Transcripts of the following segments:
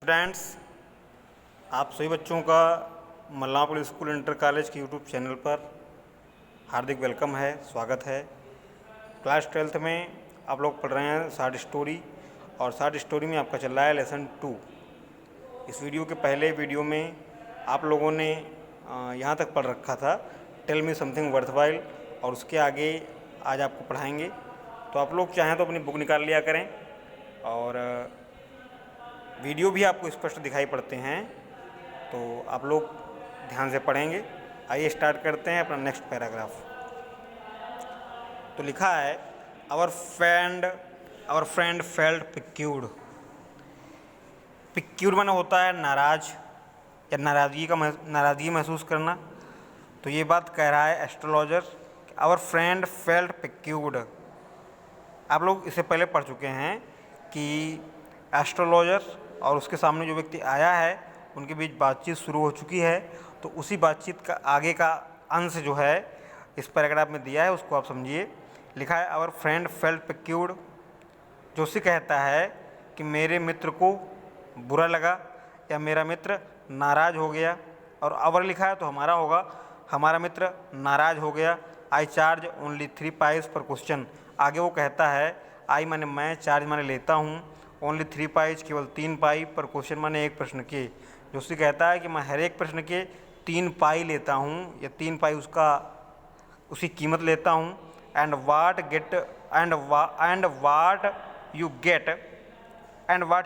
Students, आप सभी बच्चों का मल्लापुर स्कूल इंटर कॉलेज के यूट्यूब चैनल पर हार्दिक वेलकम है, स्वागत है। क्लास 12th में आप लोग पढ़ रहे हैं शॉर्ट स्टोरी, और शॉर्ट स्टोरी में आपका चल रहा है लेसन 2। इस वीडियो के पहले वीडियो में आप लोगों ने यहाँ तक पढ़ रखा था टेल मी समथिंग वर्थवाइल, और उसके आगे आज आपको पढ़ाएंगे। तो आप लोग चाहें तो अपनी बुक निकाल लिया करें, और वीडियो भी आपको स्पष्ट दिखाई पड़ते हैं, तो आप लोग ध्यान से पढ़ेंगे। आइए स्टार्ट करते हैं अपना नेक्स्ट पैराग्राफ। तो लिखा है आवर फ्रेंड फेल्ट पिक्यूर्ड। पिक्यूर्ड माने होता है नाराज या नाराज़गी महसूस करना। तो ये बात कह रहा है एस्ट्रोलॉजर, आवर फ्रेंड फेल्ट पिक्यूर्ड। आप लोग इससे पहले पढ़ चुके हैं कि एस्ट्रोलॉजर और उसके सामने जो व्यक्ति आया है उनके बीच बातचीत शुरू हो चुकी है। तो उसी बातचीत का आगे का अंश जो है इस पैराग्राफ में दिया है, उसको आप समझिए। लिखा है our friend felt piqued. Joshi कहता है कि मेरे मित्र को बुरा लगा या मेरा मित्र नाराज़ हो गया, और आवर लिखा है तो हमारा होगा, हमारा मित्र नाराज़ हो गया। I charge only 3 pies per question. आगे वो कहता है आई माने मैं, चार्ज माने लेता हूँ, ओनली 3 पाइज केवल 3 पाई पर क्वेश्चन माने एक प्रश्न के। जोशी कहता है कि मैं हर एक प्रश्न के 3 पाई लेता हूँ या 3 पाई उसकी कीमत लेता हूँ। एंड वाट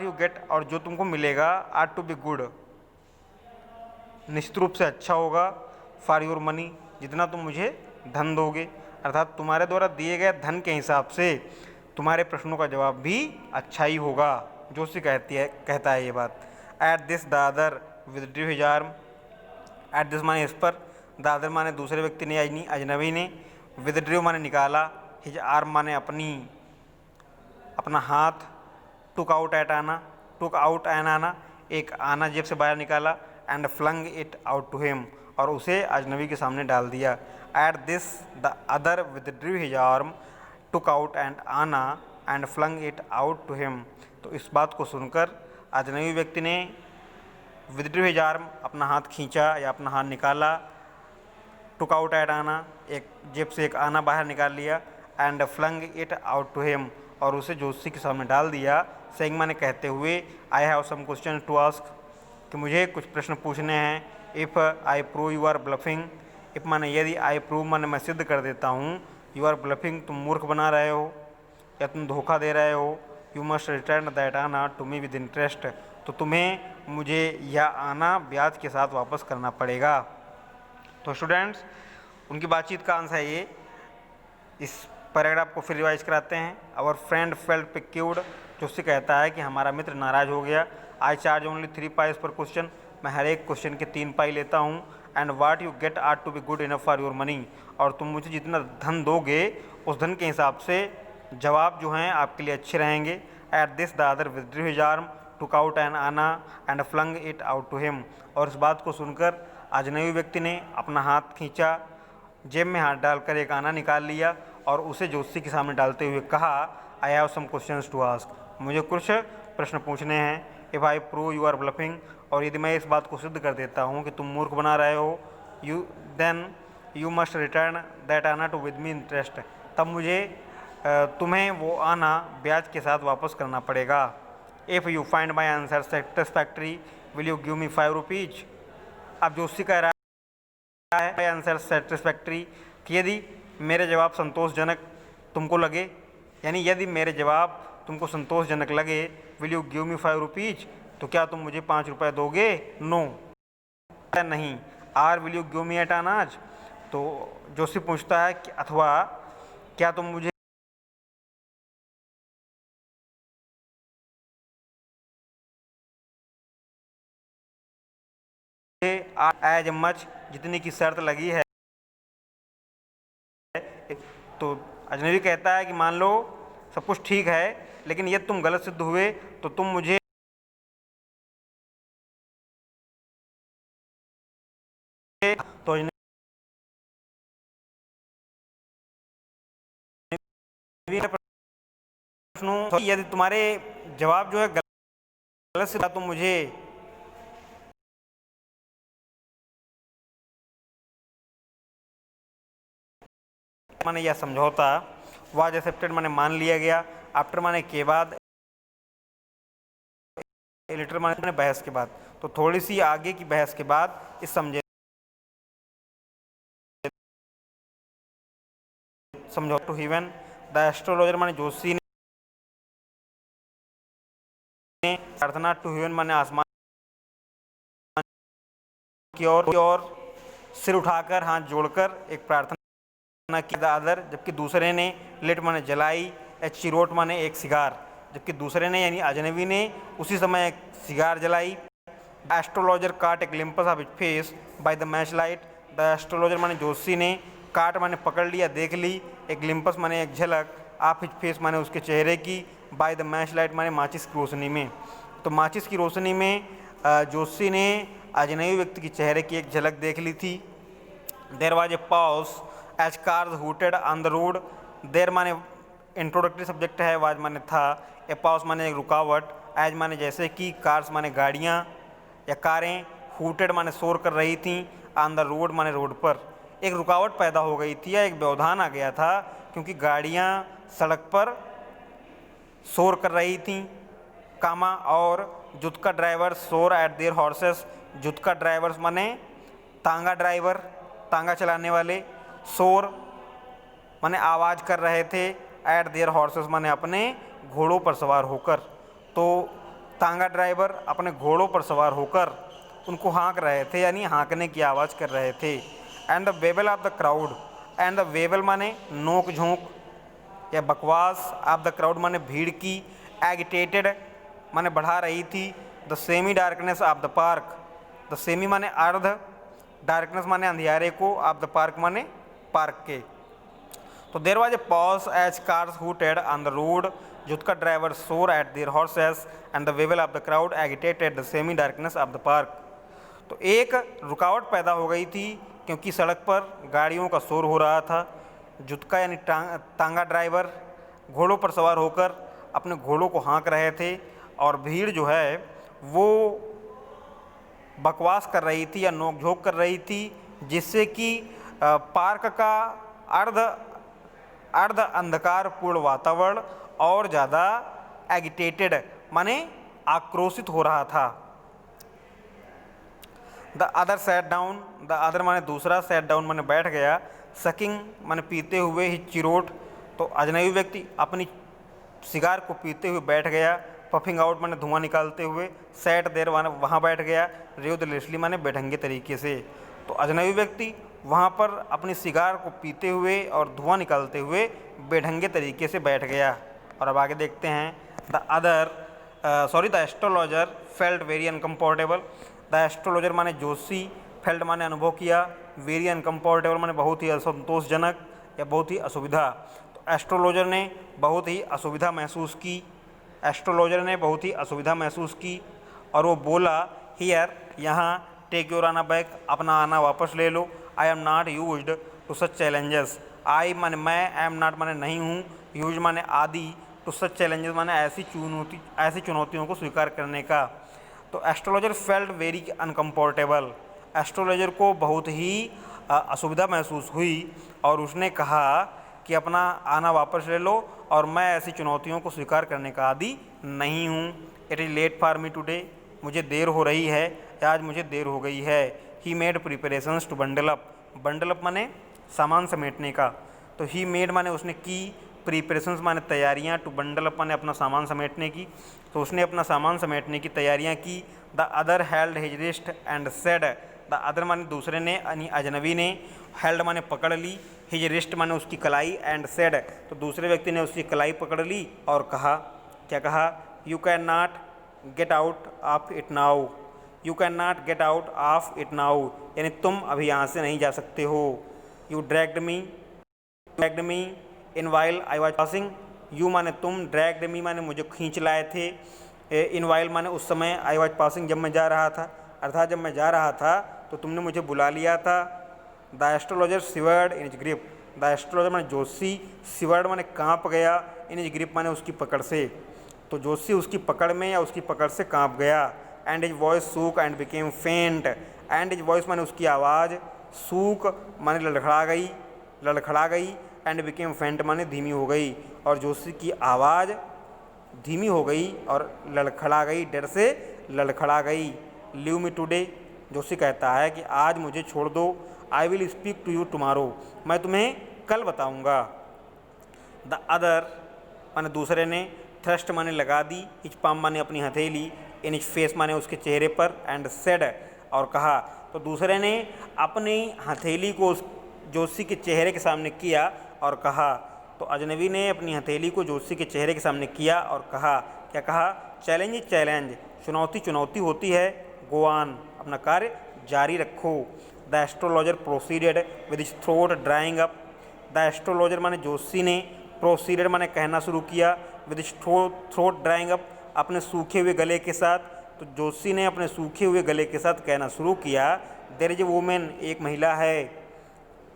यू गेट और जो तुमको मिलेगा आर टू बी गुड, निश्चित रूप से अच्छा होगा। फॉर योर मनी, जितना तुम मुझे धन दोगे, अर्थात तुम्हारे द्वारा दिए गए धन के हिसाब से तुम्हारे प्रश्नों का जवाब भी अच्छा ही होगा। जोशी कहता है ये बात। Eight this the other withdrew his arm. At this माने इस पर, द अदर माने दूसरे व्यक्ति ने, अजनबी ने, विथड्रू माने निकाला, हिज आर्म माने अपना हाथ, टुक आउट एन आना, एक आना जेब से बाहर निकाला, and flung it out to him, और उसे अजनबी के सामने डाल दिया। At this the other withdrew his arm, took out and anna and flung it out to him. तो इस बात को सुनकर अजनबी व्यक्ति ने विथड्रू हिज आर्म, अपना हाथ खींचा या अपना हाथ निकाला, टुक आउट एट आना, एक जेब से एक आना बाहर निकाल लिया, and flung it out to him, और उसे जोशी के सामने डाल दिया। सेइंग माने कहते हुए, I have some question to ask, कि मुझे कुछ प्रश्न पूछने हैं। If I prove you are bluffing, if माने यदि, आई प्रूव माने मैं सिद्ध कर देता हूँ, यू आर ब्लफिंग तुम मूर्ख बना रहे हो या तुम धोखा दे रहे हो, you must return that anna to me with interest, तो तुम्हें मुझे यह आना ब्याज के साथ वापस करना पड़ेगा। तो स्टूडेंट्स, उनकी बातचीत का अंश है ये। इस पैराग्राफ को फिर रिवाइज कराते हैं। Our friend felt piqued, Joshi कहता है कि हमारा मित्र नाराज हो गया। I charge only 3 pies per question, मैं हर एक क्वेश्चन के 3 पाई लेता हूँ। And what you get are to be good enough for your money, और तुम मुझे जितना धन दोगे उस धन के हिसाब से जवाब जो हैं आपके लिए अच्छे रहेंगे। At this the other withdrew his arm, took out an anna and flung it out to him, और इस बात को सुनकर अजनबी व्यक्ति ने अपना हाथ खींचा, जेब में हाथ डालकर एक आना निकाल लिया, और उसे जोशी के सामने डालते हुए कहा, I have some questions to ask, मुझे कुछ प्रश्न पूछने हैं। If I prove you are bluffing, और यदि मैं इस बात को सिद्ध कर देता हूँ कि तुम मूर्ख बना रहे हो, then you must return that anna to with me interest, तब मुझे तुम्हें वो आना ब्याज के साथ वापस करना पड़ेगा। If you find my answer satisfactory will you give me 5 rupees. अब जोशी कह रहा है आंसर सेटिस्फैक्ट्री, कि यदि मेरे जवाब संतोषजनक तुमको लगे, यानी यदि मेरे जवाब तुमको संतोषजनक लगे, will you give me 5 rupees, तो क्या तुम मुझे 5 रुपये दोगे? नो, नहीं। Or will you give me eight annas, तो जोशी पूछता है कि अथवा क्या तुम मुझे एज मच, जितने की शर्त लगी है। तो अजनबी कहता है कि मान लो सब कुछ ठीक है, लेकिन यदि तुम गलत सिद्ध हुए तो तुम मुझे तो प्रश्नों, यदि तुम्हारे जवाब जो है आलस्य था तो मुझे माने यह समझौता वाज एक्सेप्टेड माने मान लिया गया, आफ्टर माने के बाद, लिटर माने बहस के बाद। तो थोड़ी सी आगे की बहस के बाद इस समझौता टू हेवन द एस्ट्रोलॉजर माने जोशी ने प्रार्थना टू हेवन माने आसमान की ओर सिर उठाकर हाथ जोड़कर एक प्रार्थना की। द अदर जबकि दूसरे ने, लिट माने जलाई, एच रोट माने एक सिगार, जबकि दूसरे ने यानी अजनबी ने उसी समय एक सिगार जलाई। The astrologer caught a glimpse of his face by the match light. The astrologer माने जोशी ने, काट माने पकड़ लिया, देख ली, एक ग्लिम्पस माने एक झलक, ऑफ हिज फेस माने उसके चेहरे की, बाय द मैच लाइट माने माचिस की रोशनी में। तो माचिस की रोशनी में जोशी ने अजनबी व्यक्ति के चेहरे की एक झलक देख ली थी। There was a pause as cars hooted on the road. There माने इंट्रोडक्टरी सब्जेक्ट है, वाज माने था, ए पॉज माने एक रुकावट, एज माने जैसे कि, कार्स माने गाड़ियाँ या कारें, हूटेड माने शोर कर रही थी, ऑन द रोड माने रोड पर। एक रुकावट पैदा हो गई थी या एक व्यवधान आ गया था क्योंकि गाड़ियाँ सड़क पर शोर कर रही थी, कामा, और जुत्का driver swore at their horses. जुत्का drivers माने तांगा ड्राइवर, तांगा चलाने वाले, शोर माने आवाज़ कर रहे थे, एट देयर हॉर्सेस माने अपने घोड़ों पर सवार होकर। तो तांगा ड्राइवर अपने घोड़ों पर सवार होकर उनको हाँक रहे थे यानी हाँकने की आवाज़ कर रहे थे। And the babble of the crowd, and the babble माने नोक झोंक या बकवास, ऑफ द क्राउड माने भीड़ की, एगिटेटेड माने बढ़ा रही थी, the semi darkness of the park. The semi माने अर्ध, डार्कनेस माने अंधियारे को, ऑफ द पार्क माने पार्क के। तो there was a pause as cars hooted on the road, jutka driver swore at their horses, and the babble of the crowd agitated the semi darkness of the park. तो एक रुकावट पैदा हो गई थी क्योंकि सड़क पर गाड़ियों का शोर हो रहा था। जुत्का यानी तांगा ड्राइवर घोड़ों पर सवार होकर अपने घोड़ों को हाँक रहे थे और भीड़ जो है वो बकवास कर रही थी या नोकझोंक कर रही थी, जिससे कि पार्क का अर्ध अंधकारपूर्ण वातावरण और ज़्यादा एगिटेटेड माने आक्रोशित हो रहा था। The other sat down, the other माने दूसरा, सैट डाउन माने बैठ गया, सकिंग माने पीते हुए, ही चिरोट तो अजनबी व्यक्ति अपनी सिगार को पीते हुए बैठ गया, पफिंग आउट माने धुआं निकालते हुए, सैट देर माने वहाँ बैठ गया, रेवदलेसली माने बेढंगे तरीके से। तो अजनबी व्यक्ति वहाँ पर अपनी सिगार को पीते हुए और धुआं निकालते हुए बेढंगे तरीके से बैठ गया। और अब आगे देखते हैं, the astrologer felt very uncomfortable. The astrologer माने जोशी, फेल्ट माने अनुभव किया, वेरी अनकम्फर्टेबल माने बहुत ही असंतोषजनक या बहुत ही असुविधा। तो एस्ट्रोलॉजर ने बहुत ही असुविधा महसूस की, एस्ट्रोलॉजर ने बहुत ही असुविधा महसूस की और वो बोला, हियर यहाँ, टेक योर आना बैक, अपना आना वापस ले लो, I am not used to such challenges. I माने मैं, एम नॉट माने नहीं हूँ, यूज माने आदि, टू सच चैलेंजेस माने ऐसी चुनौतियों को स्वीकार करने का। तो astrologer felt very uncomfortable, astrologer को बहुत ही असुविधा महसूस हुई और उसने कहा कि अपना आना वापस ले लो और मैं ऐसी चुनौतियों को स्वीकार करने का आदि नहीं हूँ। It is late for me today, मुझे देर हो रही है, आज मुझे देर हो गई है। He made preparations to bundle up, bundle up माने सामान समेटने का, तो ही मेड माने उसने की, प्रिपरेशंस माने तैयारियां, टू बंडल अप माने अपना सामान समेटने की, तो उसने अपना सामान समेटने की तैयारियां की। The other held his wrist and said, the other माने दूसरे ने यानी अजनबी ने, हेल्ड माने पकड़ ली, हिज रिस्ट माने उसकी कलाई, एंड सेड तो दूसरे व्यक्ति ने उसकी कलाई पकड़ ली और कहा, क्या कहा, you can not get out of it now, you can not get out of it now यानी तुम अभी यहाँ से नहीं जा सकते हो। You dragged me in while I was passing, you माने तुम, ड्रैग्ड मी माने मुझे खींच लाए थे, इन वाइल माने उस समय, आई वॉज पासिंग जब मैं जा रहा था, अर्थात जब मैं जा रहा था तो तुमने मुझे बुला लिया था। The astrologer shivered in his grip, the astrologer माने जोशी, सिवर्ड माने काँप गया, इन इज ग्रिप माने उसकी पकड़ से। तो जोशी उसकी पकड़ में या उसकी पकड़ से कांप गया। And his voice shook and became faint. And his voice माने उसकी आवाज़, सूक माने लड़खड़ा गई, एंड बिकेम फेंट माने धीमी हो गई। और जोशी की आवाज़ धीमी हो गई और लड़खड़ा गई, डर से लड़खड़ा गई। लीव मी टुडे, जोशी कहता है कि आज मुझे छोड़ दो। I will speak to you tomorrow, मैं तुम्हें कल बताऊंगा। द अदर माने दूसरे ने, थ्रस्ट माने लगा दी, इच पाम माने अपनी हथेली, इन इच फेस माने उसके चेहरे पर, एंड सेड और कहा। तो दूसरे ने अपनी हथेली को जोशी के चेहरे के सामने किया और कहा। तो अजनबी ने अपनी हथेली को जोशी के चेहरे के सामने किया और कहा। क्या कहा? चैलेंज इज चैलेंज, चुनौती चुनौती होती है। गो ऑन, अपना कार्य जारी रखो। The astrologer proceeded with his throat drying up. The astrologer माने जोशी ने, प्रोसीडेड माने कहना शुरू किया, with his throat drying up अपने सूखे हुए गले के साथ। तो जोशी ने अपने सूखे हुए गले के साथ कहना शुरू किया, देयर इज ए वुमेन, एक महिला है।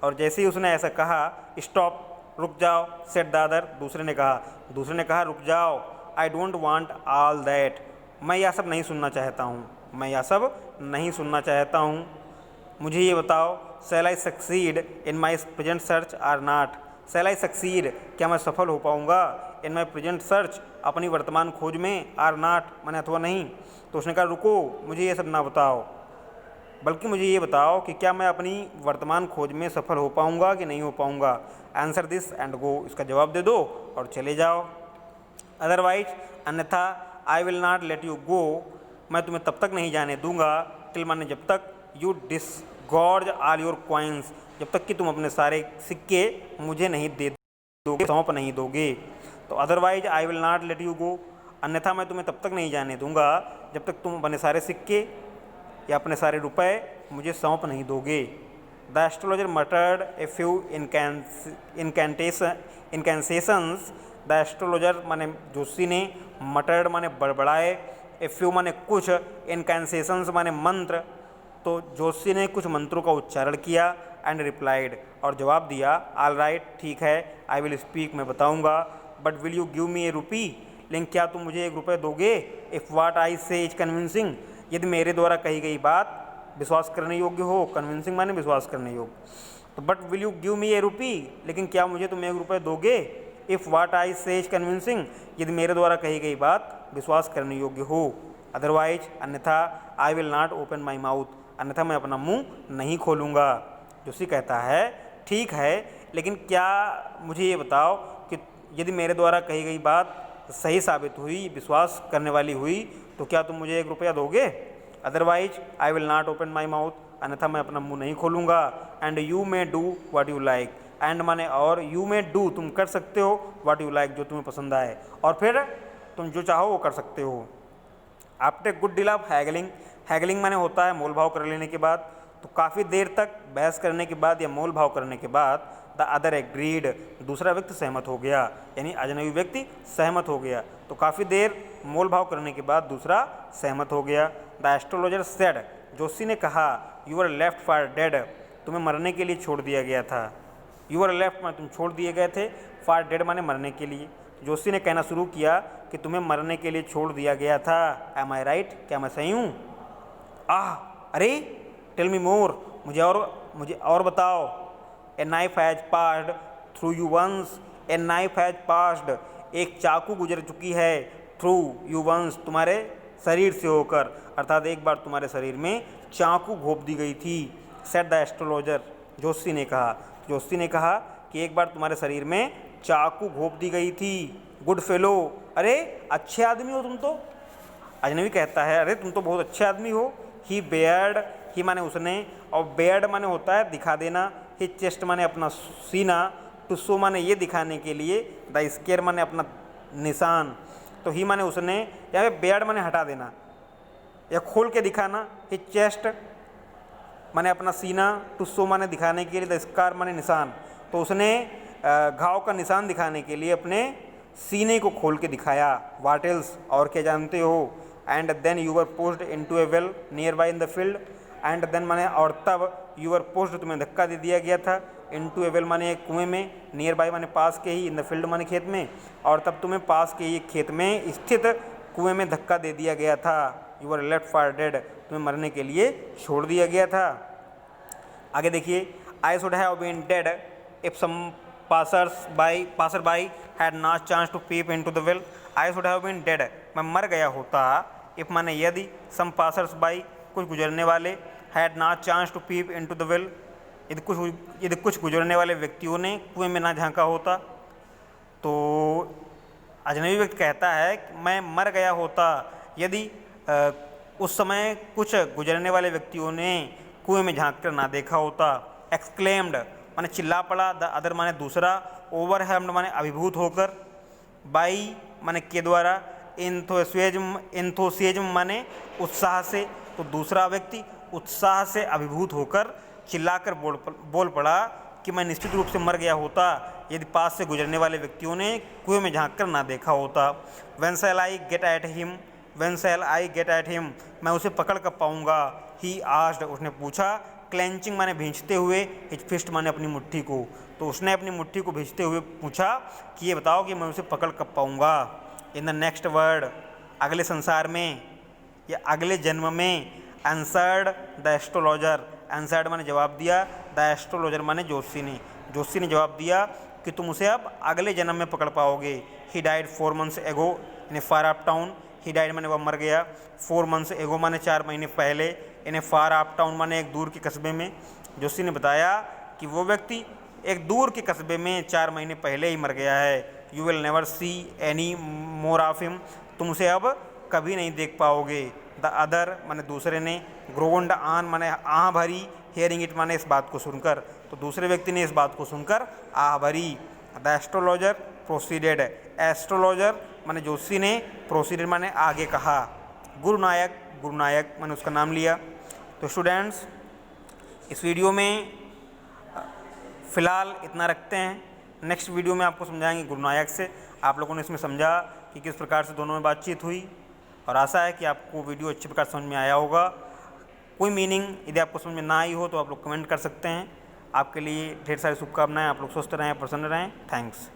और जैसे ही उसने ऐसा कहा, स्टॉप, रुक जाओ, सेड द अदर, दूसरे ने कहा रुक जाओ। I don't want all that, मैं यह सब नहीं सुनना चाहता हूँ, मुझे ये बताओ, shall I succeed in my present search or not. Shall I succeed, क्या मैं सफल हो पाऊँगा, इन माई प्रेजेंट सर्च, अपनी वर्तमान खोज में, आर नॉट मैंने अथवा नहीं। तो उसने कहा रुको, मुझे ये सब ना बताओ, बल्कि मुझे ये बताओ कि क्या मैं अपनी वर्तमान खोज में सफल हो पाऊँगा कि नहीं हो पाऊँगा। आंसर दिस एंड गो, इसका जवाब दे दो और चले जाओ। अदरवाइज, अन्यथा, I will not let you go, मैं तुम्हें तब तक नहीं जाने दूंगा, टिल माने जब तक, यू डिसगॉर्ज ऑल योर कॉइन्स, जब तक कि तुम अपने सारे सिक्के मुझे नहीं दे दोगे, सौंप नहीं दोगे। तो otherwise I will not let you go, अन्यथा मैं तुम्हें तब तक नहीं जाने दूंगा जब तक तुम अपने सारे सिक्के या अपने सारे रुपए मुझे सौंप नहीं दोगे। The astrologer muttered a few incantations. The astrologer माने जोशी ने, मटर्ड माने बड़बड़ाए, ए फ्यू माने कुछ, इनकैंसेशंस माने मंत्र। तो जोशी ने कुछ मंत्रों का उच्चारण किया, एंड रिप्लाइड और जवाब दिया, ऑल राइट, ठीक है, आई विल स्पीक, मैं बताऊंगा, but will you give me a rupee, लेकिन क्या तुम मुझे 1 रुपये दोगे। इफ़ व्हाट आई से इज कन्विंसिंग, यदि मेरे द्वारा कही गई बात विश्वास करने योग्य हो, कन्विंसिंग माने विश्वास करने योग्य। तो but will you give me a rupee, लेकिन क्या मुझे तुम 1 रुपये दोगे। इफ़ व्हाट आई से इज कन्विंसिंग, यदि मेरे द्वारा कही गई बात विश्वास करने योग्य हो। अदरवाइज, अन्यथा, I will not open my mouth, अन्यथा मैं अपना मुंह नहीं खोलूँगा। जोशी कहता है ठीक है, लेकिन क्या मुझे ये बताओ कि यदि मेरे द्वारा कही गई बात सही साबित हुई, विश्वास करने वाली हुई, तो क्या तुम मुझे 1 रुपया दोगे। Otherwise, I will not open my mouth, अन्यथा मैं अपना मुंह नहीं खोलूँगा। And you may do what you like, and माने और, यू मे डू तुम कर सकते हो, व्हाट यू लाइक जो तुम्हें पसंद आए, और फिर तुम जो चाहो वो कर सकते हो। After good deal of haggling, haggling माने होता है मोल भाव कर लेने के बाद। तो काफ़ी देर तक बहस करने के बाद या मोल भाव करने के बाद, द अदर एग्रीड, दूसरा व्यक्ति सहमत हो गया, यानी अजनबी व्यक्ति सहमत हो गया। तो काफ़ी देर मोल भाव करने के बाद दूसरा सहमत हो गया। द एस्ट्रोलॉजर सेड, जोशी ने कहा, you are left for dead, तुम्हें मरने के लिए छोड़ दिया गया था। यू आर लेफ्ट माने तुम छोड़ दिए गए थे, फॉर डेड माने मरने के लिए। जोशी ने कहना शुरू किया कि तुम्हें मरने के लिए छोड़ दिया गया था। एम आई राइट, क्या मैं सही हूँ। अरे, टेल मी मोर, मुझे और बताओ। A knife has passed through you once, a knife has passed, एक चाकू गुजर चुकी है, थ्रू यू वंस, तुम्हारे शरीर से होकर, अर्थात एक बार तुम्हारे शरीर में चाकू घोंप दी गई थी। सेड द एस्ट्रोलॉजर, जोशी ने कहा कि एक बार तुम्हारे शरीर में चाकू घोंप दी गई थी। गुड फेलो, अरे अच्छे आदमी हो तुम तो। अजनबी कहता है, अरे तुम तो बहुत अच्छे आदमी हो। ही बेयर्ड, ही माने उसने, और बेयर्ड माने होता है दिखा देना। ही चेस्ट माने अपना सीना, टू शो माने ये दिखाने के लिए, द स्केयर माने अपना निशान। तो ही माने उसने, या बेयर्ड माने हटा देना या खोल के दिखाना। ही चेस्ट माने अपना सीना, टू शो माने दिखाने के लिए, द स्कार माने निशान। तो उसने घाव का निशान दिखाने के लिए अपने सीने को खोल के दिखाया। व्हाट एल्स, और क्या जानते हो। And then you were pushed into a well nearby in the field, and then माने और तब, यू वर पोस्ड तुम्हें धक्का दे दिया गया था, इनटू ए वेल माने कुएं में, नियर बाय माने पास के ही, इन द फील्ड माने खेत में, और तब तुम्हें पास के ही खेत में स्थित कुएं में धक्का दे दिया गया था। You are left for dead, तुम्हें मरने के लिए छोड़ दिया गया था। आगे देखिए, I should have been dead if some passer by had not chance to peep into the well. I should have been dead, मैं मर गया होता, इफ माने यदि, सम पासर्स बाई कुछ गुजरने वाले, had not chance to peep into the well, यदि कुछ गुजरने वाले व्यक्तियों ने कुएं में ना झांका होता। तो अजनबी व्यक्ति कहता है कि मैं मर गया होता यदि उस समय कुछ गुजरने वाले व्यक्तियों ने कुएं में झांक कर ना देखा होता। एक्सक्लेम्ड माने चिल्ला पड़ा, द अदर माने दूसरा, ओवरहेम्ड माने अभिभूत होकर, बाई माने के द्वारा, एंथोसियाज्म माने उत्साह से, तो दूसरा व्यक्ति उत्साह से अभिभूत होकर चिल्लाकर बोल पड़ा कि मैं निश्चित रूप से मर गया होता यदि पास से गुजरने वाले व्यक्तियों ने कुएं में झांक कर ना देखा होता। When shall I get at him, when shall I get at him, मैं उसे पकड़ कर पाऊंगा। ही आस्क्ड, उसने पूछा, क्लेंचिंग माने भींचते हुए, हिज फिस्ट माने अपनी मुट्ठी को, तो उसने अपनी मुट्ठी को भींचते हुए पूछा कि ये बताओ कि मैं उसे पकड़ कर पाऊंगा। इन द नेक्स्ट वर्ल्ड, अगले संसार में या अगले जन्म में, आंसर्ड द एस्ट्रोलॉजर, आंसर्ड माने जवाब दिया, द एस्ट्रोलॉजर माने ज्योतिषी ने जवाब दिया कि तुम उसे अब अगले जन्म में पकड़ पाओगे। ही डाइड 4 months एगो इन ए फार ऑफ टाउन, ही डाइड माने वह मर गया, 4 months एगो माने 4 महीने पहले, इन ए फार ऑफ टाउन माने एक दूर के कस्बे में। ज्योतिषी ने बताया कि वो व्यक्ति एक दूर के कस्बे में 4 महीने पहले ही मर गया है। You will never see any more of him, तुम उसे अब कभी नहीं देख पाओगे। द अदर माने दूसरे ने, ग्रोन्ड आन माने आह भरी, हियरिंग इट माने इस बात को सुनकर, तो दूसरे व्यक्ति ने इस बात को सुनकर आह भरी। द एस्ट्रोलॉजर प्रोसीडेड, एस्ट्रोलॉजर माने ज्योतिषी ने, प्रोसीडेड माने आगे कहा। गुरु नायक मैंने उसका नाम लिया। तो स्टूडेंट्स, इस वीडियो में फ़िलहाल इतना रखते हैं। नेक्स्ट वीडियो में आपको समझाएंगे गुरु नायक से। आप लोगों ने इसमें समझा कि किस प्रकार से दोनों में बातचीत हुई, और आशा है कि आपको वीडियो अच्छी प्रकार समझ में आया होगा। कोई मीनिंग यदि आपको समझ में ना आई हो तो आप लोग कमेंट कर सकते हैं। आपके लिए ढेर सारी शुभकामनाएं। आप लोग स्वस्थ रहें, प्रसन्न रहें। थैंक्स।